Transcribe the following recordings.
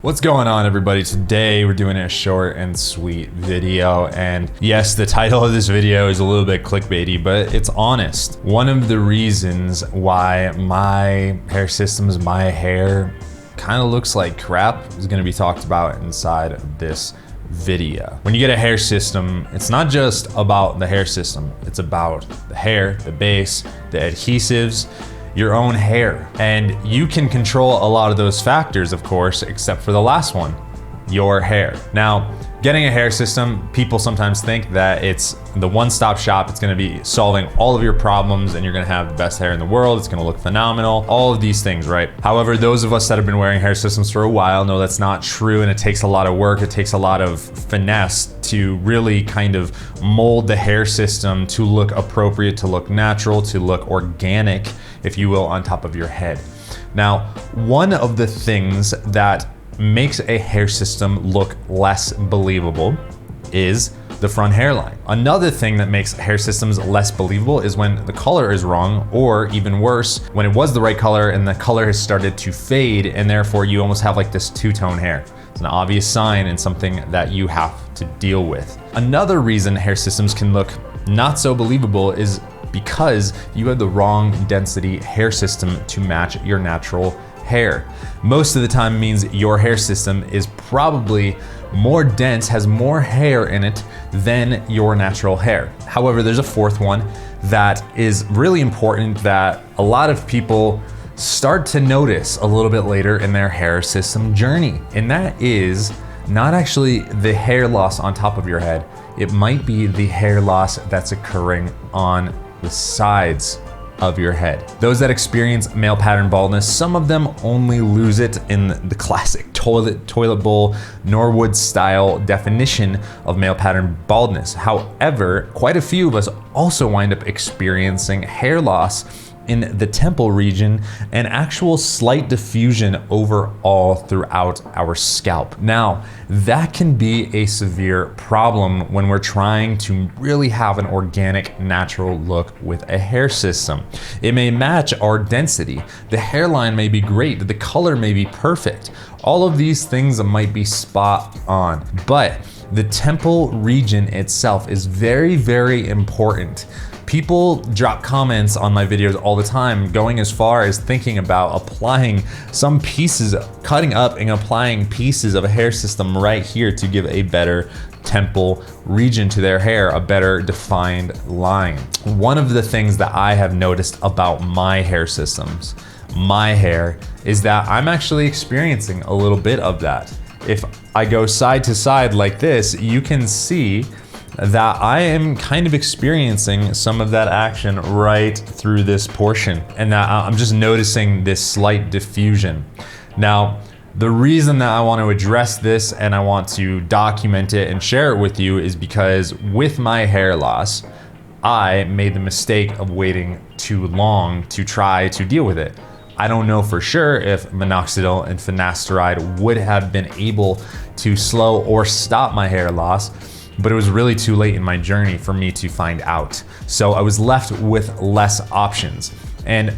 What's going on, everybody? Today we're doing a short and sweet video, and yes, the title of this video is a little bit clickbaity, but it's honest. One of the reasons why my hair systems, my hair kind of looks like crap is going to be talked about inside of this video. When you get a hair system, it's not just about the hair system, it's about the hair, the base, the adhesives, your own hair. And you can control a lot of those factors, of course, except for the last one, your hair. Now, getting a hair system, people sometimes think that it's the one-stop shop. It's gonna be solving all of your problems and you're gonna have the best hair in the world. It's gonna look phenomenal, all of these things, right? However, those of us that have been wearing hair systems for a while know that's not true, and it takes a lot of work. It takes a lot of finesse to really kind of mold the hair system to look appropriate, to look natural, to look organic, if you will, on top of your head. Now, one of the things that makes a hair system look less believable is the front hairline. Another thing that makes hair systems less believable is when the color is wrong, or even worse, when it was the right color and the color has started to fade, and therefore you almost have like this two-tone hair. It's an obvious sign and something that you have to deal with. Another reason hair systems can look not so believable is because you have the wrong density hair system to match your natural hair. Most of the time means your hair system is probably more dense, has more hair in it than your natural hair. However, there's a fourth one that is really important that a lot of people start to notice a little bit later in their hair system journey. And that is not actually the hair loss on top of your head. It might be the hair loss that's occurring on the sides of your head. Those that experience male pattern baldness, some of them only lose it in the classic toilet bowl, Norwood style definition of male pattern baldness. However, quite a few of us also wind up experiencing hair loss in the temple region and actual slight diffusion overall throughout our scalp. Now, that can be a severe problem when we're trying to really have an organic, natural look with a hair system. It may match our density. The hairline may be great, the color may be perfect. All of these things might be spot on, but the temple region itself is very, very important. People drop comments on my videos all the time, going as far as thinking about applying some pieces, cutting up and applying pieces of a hair system right here to give a better temple region to their hair, a better defined line. One of the things that I have noticed about my hair systems, my hair, is that I'm actually experiencing a little bit of that. If I go side to side like this, you can see that I am kind of experiencing some of that action right through this portion, and that I'm just noticing this slight diffusion. Now, the reason that I want to address this and I want to document it and share it with you is because with my hair loss, I made the mistake of waiting too long to try to deal with it. I don't know for sure if minoxidil and finasteride would have been able to slow or stop my hair loss, but it was really too late in my journey for me to find out. So I was left with less options. And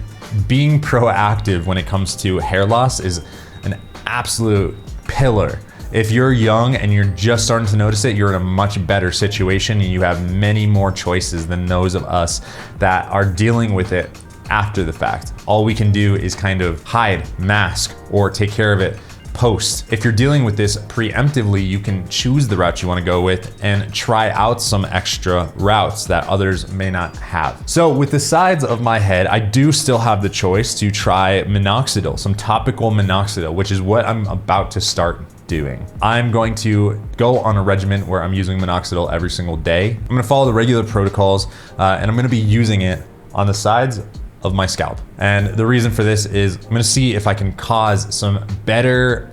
being proactive when it comes to hair loss is an absolute pillar. If you're young and you're just starting to notice it, you're in a much better situation and you have many more choices than those of us that are dealing with it after the fact. All we can do is kind of hide, mask, or take care of it post. If you're dealing with this preemptively, you can choose the route you want to go with and try out some extra routes that others may not have. So with the sides of my head, I do still have the choice to try minoxidil, some topical minoxidil, which is what I'm about to start doing. I'm going to go on a regimen where I'm using minoxidil every single day. I'm going to follow the regular protocols and I'm going to be using it on the sides of my scalp. And the reason for this is I'm gonna see if I can cause some better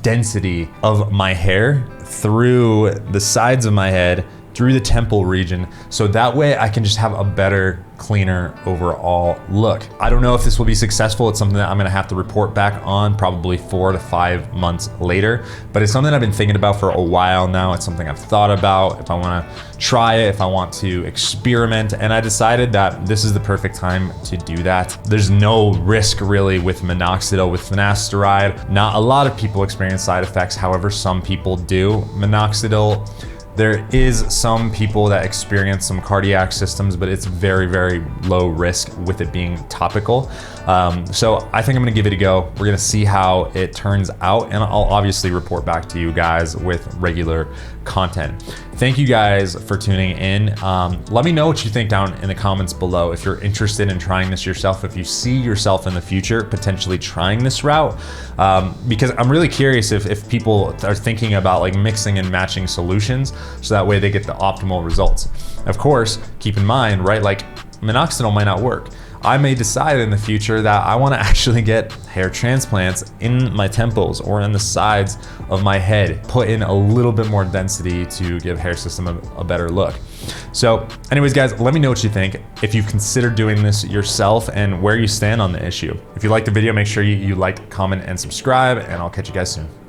density of my hair through the sides of my head through the temple region. So that way I can just have a better, cleaner overall look. I don't know if this will be successful. It's something that I'm gonna have to report back on probably 4 to 5 months later, but it's something I've been thinking about for a while now. It's something I've thought about, if I wanna try it, if I want to experiment, and I decided that this is the perfect time to do that. There's no risk really with minoxidil, with finasteride. Not a lot of people experience side effects, however, some people do. Minoxidil, there is some people that experience some cardiac systems, but it's very, very low risk with it being topical. So I think I'm gonna give it a go. We're gonna see how it turns out, and I'll obviously report back to you guys with regular content. Thank you guys for tuning in. Let me know what you think down in the comments below. If you're interested in trying this yourself, if you see yourself in the future potentially trying this route, because I'm really curious if people are thinking about like mixing and matching solutions so that way they get the optimal results. Of course, keep in mind, right, like minoxidil might not work. I may decide in the future that I want to actually get hair transplants in my temples or in the sides of my head, put in a little bit more density to give hair system a better look. So anyways, guys, let me know what you think. If you've considered doing this yourself and where you stand on the issue. If you liked the video, make sure you like, comment, and subscribe, and I'll catch you guys soon.